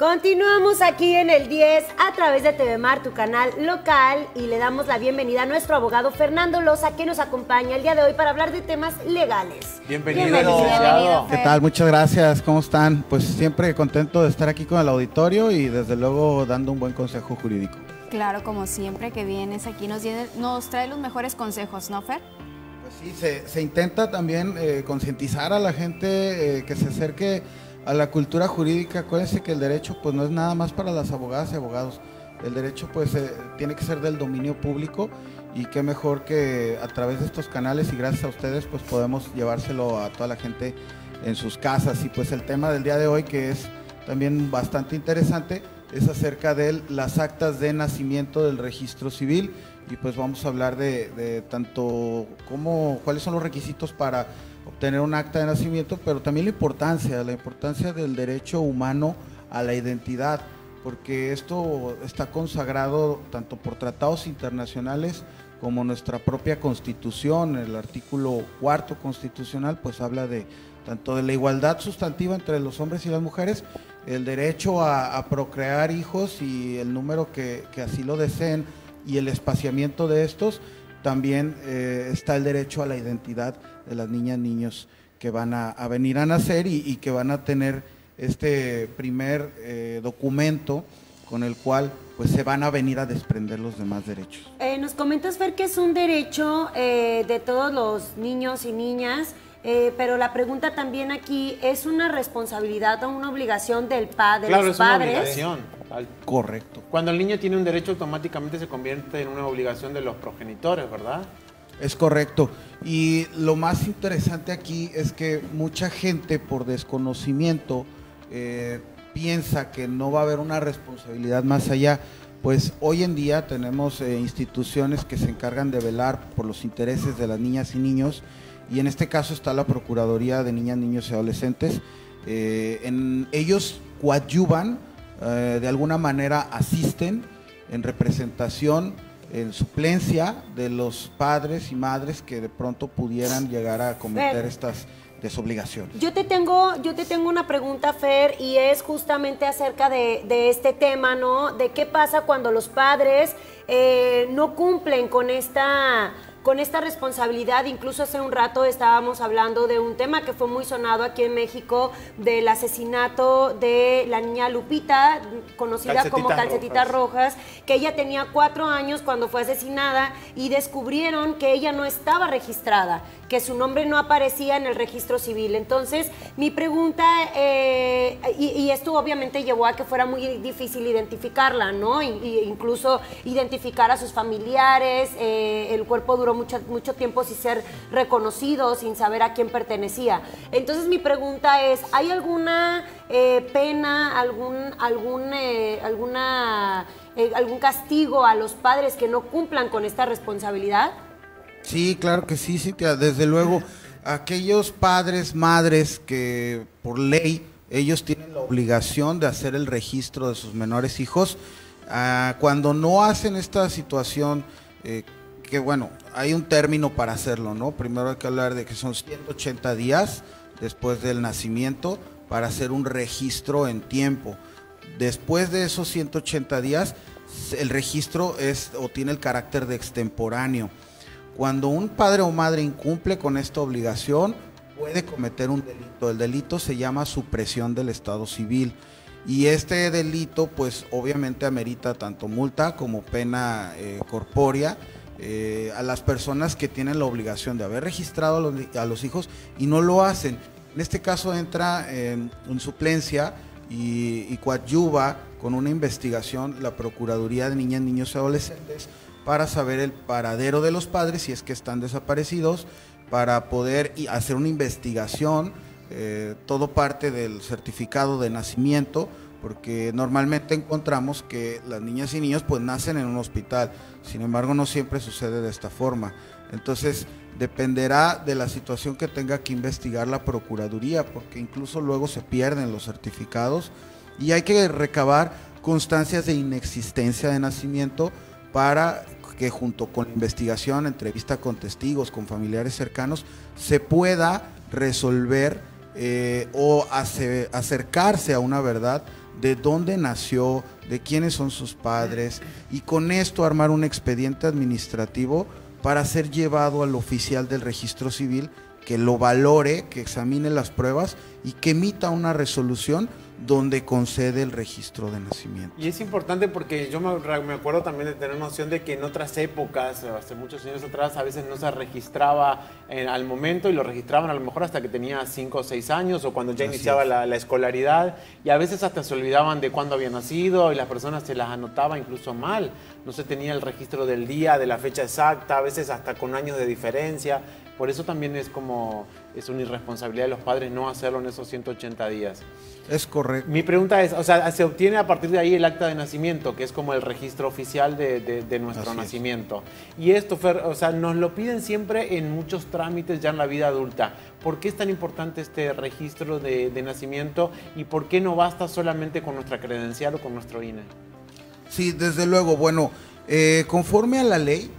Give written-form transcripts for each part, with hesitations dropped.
Continuamos aquí en el 10 a través de TV Mar, tu canal local, y le damos la bienvenida a nuestro abogado Fernando Loza, que nos acompaña el día de hoy para hablar de temas legales. Bienvenido, licenciado. ¿Qué tal? Muchas gracias. ¿Cómo están? Pues siempre contento de estar aquí con el auditorio y desde luego dando un buen consejo jurídico. Claro, como siempre que vienes aquí nos trae los mejores consejos, ¿no, Fer? Pues sí, se intenta también concientizar a la gente que se acerque a la cultura jurídica. Acuérdense que el derecho pues no es nada más para las abogadas y abogados. El derecho pues tiene que ser del dominio público, y qué mejor que a través de estos canales, y gracias a ustedes pues podemos llevárselo a toda la gente en sus casas. Y pues el tema del día de hoy, que es también bastante interesante, es acerca de las actas de nacimiento del registro civil, y pues vamos a hablar de tanto cuáles son los requisitos para obtener un acta de nacimiento, pero también la importancia del derecho humano a la identidad, porque esto está consagrado tanto por tratados internacionales como nuestra propia Constitución. El artículo 4 constitucional pues habla de tanto de la igualdad sustantiva entre los hombres y las mujeres, el derecho a procrear hijos y el número que así lo deseen, y el espaciamiento de estos. También está el derecho a la identidad de las niñas, niños que van a venir a nacer y que van a tener este primer documento con el cual pues se van a venir a desprender los demás derechos. Nos comentas, Fer, que es un derecho de todos los niños y niñas, pero la pregunta también aquí, ¿es una responsabilidad o una obligación de los padres? Claro, es una obligación. Correcto. Cuando el niño tiene un derecho, automáticamente se convierte en una obligación de los progenitores, ¿verdad? Es correcto. Y lo más interesante aquí es que mucha gente, por desconocimiento, piensa que no va a haber una responsabilidad más allá. Pues hoy en día tenemos instituciones que se encargan de velar por los intereses de las niñas y niños, y en este caso está la Procuraduría de Niñas, Niños y Adolescentes. Ellos coadyuvan, de alguna manera asisten en representación, en suplencia de los padres y madres que de pronto pudieran llegar a cometer estas desobligaciones. Yo te tengo una pregunta, Fer, y es justamente acerca de este tema, ¿no? De qué pasa cuando los padres no cumplen con esta responsabilidad. Incluso hace un rato estábamos hablando de un tema que fue muy sonado aquí en México, del asesinato de la niña Lupita, conocida como Calcetitas Rojas, que ella tenía 4 años cuando fue asesinada, y descubrieron que ella no estaba registrada, que su nombre no aparecía en el registro civil. Entonces, mi pregunta, y esto obviamente llevó a que fuera muy difícil identificarla, ¿no? Y incluso identificar a sus familiares. El cuerpo duró mucho tiempo sin ser reconocido, sin saber a quién pertenecía. Entonces, mi pregunta es, ¿hay alguna pena, algún castigo a los padres que no cumplan con esta responsabilidad? Sí, claro que sí, Cintia. Desde luego, aquellos padres, madres que por ley ellos tienen la obligación de hacer el registro de sus menores hijos, cuando no hacen esta situación, que bueno, hay un término para hacerlo, ¿no? Primero hay que hablar de que son 180 días después del nacimiento para hacer un registro en tiempo. Después de esos 180 días, el registro tiene el carácter de extemporáneo. Cuando un padre o madre incumple con esta obligación, puede cometer un delito. El delito se llama supresión del estado civil, y este delito pues obviamente amerita tanto multa como pena corpórea a las personas que tienen la obligación de haber registrado a los hijos y no lo hacen. En este caso entra en suplencia y coadyuva con una investigación la Procuraduría de Niñas, Niños y Adolescentes para saber el paradero de los padres, si es que están desaparecidos, para poder hacer una investigación, todo parte del certificado de nacimiento, porque normalmente encontramos que las niñas y niños pues nacen en un hospital, sin embargo no siempre sucede de esta forma. Entonces dependerá de la situación que tenga que investigar la Procuraduría, porque incluso luego se pierden los certificados y hay que recabar constancias de inexistencia de nacimiento para que junto con la investigación, entrevista con testigos, con familiares cercanos, se pueda resolver o acercarse a una verdad de dónde nació, de quiénes son sus padres, y con esto armar un expediente administrativo para ser llevado al oficial del registro civil, que lo valore, que examine las pruebas y que emita una resolución donde concede el registro de nacimiento. Y es importante porque yo me acuerdo también de tener noción de que en otras épocas, hace muchos años atrás, a veces no se registraba al momento y lo registraban a lo mejor hasta que tenía 5 o 6 años o cuando ya iniciaba la escolaridad, y a veces hasta se olvidaban de cuándo había nacido y las personas se las anotaba incluso mal. No se tenía el registro del día, de la fecha exacta, a veces hasta con años de diferencia. Por eso también es una irresponsabilidad de los padres no hacerlo en esos 180 días. Es correcto. Mi pregunta es, o sea, se obtiene a partir de ahí el acta de nacimiento, que es como el registro oficial de nuestro nacimiento. Y esto, Fer, o sea, nos lo piden siempre en muchos trámites ya en la vida adulta. ¿Por qué es tan importante este registro de nacimiento y por qué no basta solamente con nuestra credencial o con nuestro INE? Sí, desde luego. Bueno, conforme a la ley,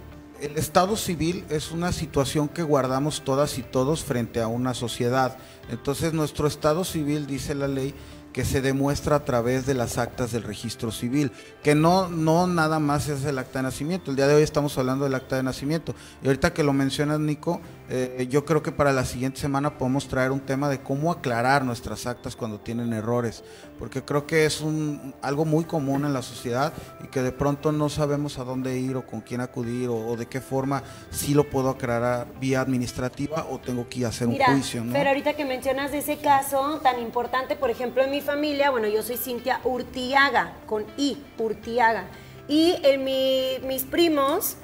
el estado civil es una situación que guardamos todas y todos frente a una sociedad. Entonces, nuestro estado civil, dice la ley, que se demuestra a través de las actas del registro civil, que no nada más es el acta de nacimiento. El día de hoy estamos hablando del acta de nacimiento. Y ahorita que lo mencionas, Nico, yo creo que para la siguiente semana podemos traer un tema de cómo aclarar nuestras actas cuando tienen errores, porque creo que es algo muy común en la sociedad y que de pronto no sabemos a dónde ir o con quién acudir o de qué forma sí lo puedo aclarar vía administrativa o tengo que ir a hacer un juicio, ¿no? Pero ahorita que mencionas de ese caso tan importante, por ejemplo, en mi familia, bueno, yo soy Cintia Urtiaga, con I, Urtiaga, y en mis primos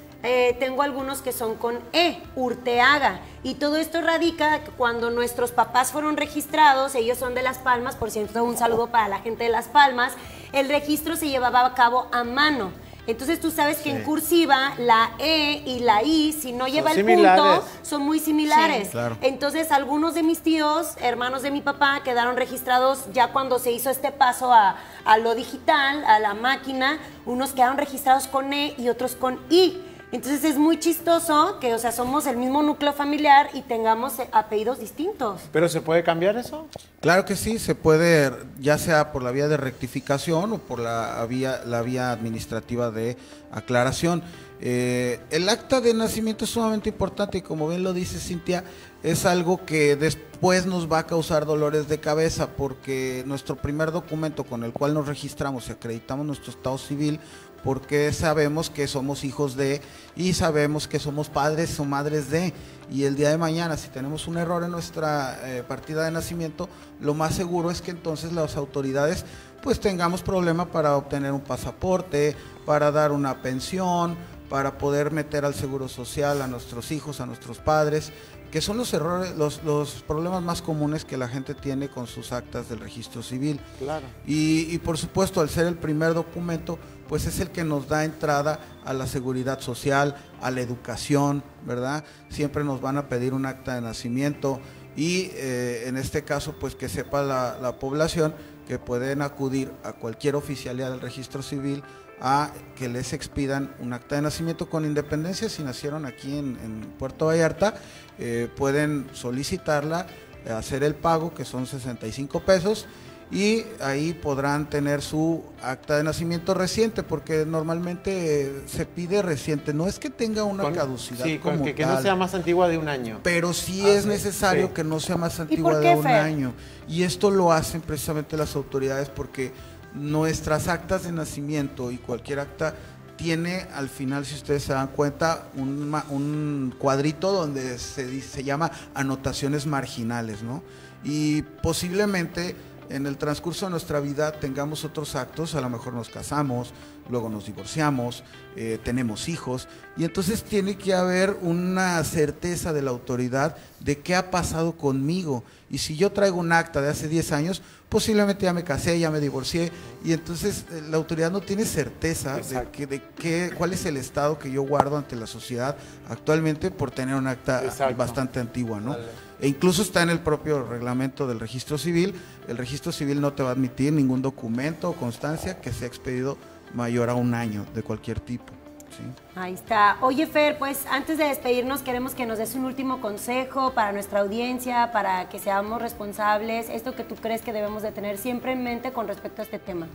tengo algunos que son con E, Urteaga, y todo esto radica cuando nuestros papás fueron registrados, ellos son de Las Palmas, por cierto, un saludo para la gente de Las Palmas, el registro se llevaba a cabo a mano. Entonces tú sabes que en cursiva la E y la I, si no lleva el punto, son muy similares. Sí, claro. Entonces algunos de mis tíos, hermanos de mi papá, quedaron registrados ya cuando se hizo este paso a lo digital, a la máquina, unos quedaron registrados con E y otros con I. Entonces es muy chistoso que, o sea, somos el mismo núcleo familiar y tengamos apellidos distintos. ¿Pero se puede cambiar eso? Claro que sí, se puede, ya sea por la vía de rectificación o por la vía administrativa de aclaración. El acta de nacimiento es sumamente importante y como bien lo dice Cintia, es algo que después nos va a causar dolores de cabeza porque nuestro primer documento con el cual nos registramos y acreditamos nuestro estado civil, porque sabemos que somos hijos de y sabemos que somos padres o madres de, y el día de mañana si tenemos un error en nuestra partida de nacimiento, lo más seguro es que entonces las autoridades pues tengamos problema para obtener un pasaporte, para dar una pensión, para poder meter al seguro social a nuestros hijos, a nuestros padres, que son los errores, los problemas más comunes que la gente tiene con sus actas del registro civil. Claro. Y por supuesto, al ser el primer documento, pues es el que nos da entrada a la seguridad social, a la educación, ¿verdad? Siempre nos van a pedir un acta de nacimiento y en este caso, pues que sepa la población que pueden acudir a cualquier oficialía del registro civil a que les expidan un acta de nacimiento con independencia. Si nacieron aquí en Puerto Vallarta, pueden solicitarla, hacer el pago, que son 65 pesos, y ahí podrán tener su acta de nacimiento reciente, porque normalmente se pide reciente, no es que tenga una caducidad como que no sea más antigua de un año. Pero sí es necesario que no sea más antigua de un año. Y esto lo hacen precisamente las autoridades porque nuestras actas de nacimiento y cualquier acta tiene al final, si ustedes se dan cuenta, un cuadrito donde se llama anotaciones marginales, ¿no? Y posiblemente en el transcurso de nuestra vida tengamos otros actos, a lo mejor nos casamos, luego nos divorciamos, tenemos hijos, y entonces tiene que haber una certeza de la autoridad de qué ha pasado conmigo. Y si yo traigo un acta de hace 10 años, posiblemente ya me casé, ya me divorcié, y entonces la autoridad no tiene certeza de cuál es el estado que yo guardo ante la sociedad actualmente por tener un acta bastante antigua, ¿no? E incluso está en el propio reglamento del registro civil. El registro civil no te va a admitir ningún documento o constancia que sea expedido mayor a un año de cualquier tipo. ¿sí? Ahí está. Oye, Fer, pues antes de despedirnos queremos que nos des un último consejo para nuestra audiencia, para que seamos responsables, esto que tú crees que debemos de tener siempre en mente con respecto a este tema.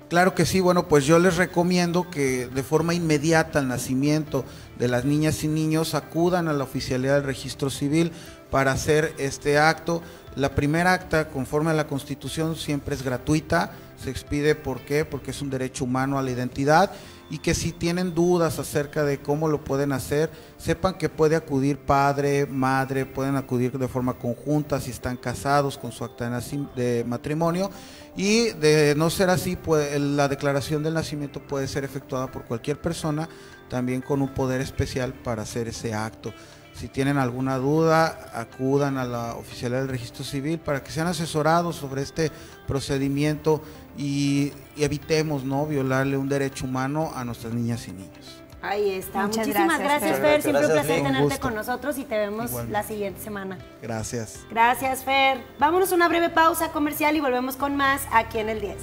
Claro que sí, bueno, pues yo les recomiendo que de forma inmediata al nacimiento de las niñas y niños acudan a la oficialidad del registro civil para hacer este acto. La primera acta, conforme a la Constitución, siempre es gratuita, se expide, ¿por qué? Porque es un derecho humano a la identidad, y que si tienen dudas acerca de cómo lo pueden hacer, sepan que puede acudir padre, madre, pueden acudir de forma conjunta si están casados con su acta de matrimonio, y de no ser así, pues, la declaración del nacimiento puede ser efectuada por cualquier persona, también con un poder especial para hacer ese acto. Si tienen alguna duda, acudan a la oficialidad del registro civil para que sean asesorados sobre este procedimiento y evitemos, ¿no?, violarle un derecho humano a nuestras niñas y niños. Ahí está. Muchas Muchísimas gracias, Fer. Siempre un placer tenerte gusto. con nosotros y te vemos Igualmente. la siguiente semana. Gracias. Gracias, Fer. Vámonos a una breve pausa comercial y volvemos con más aquí en el 10.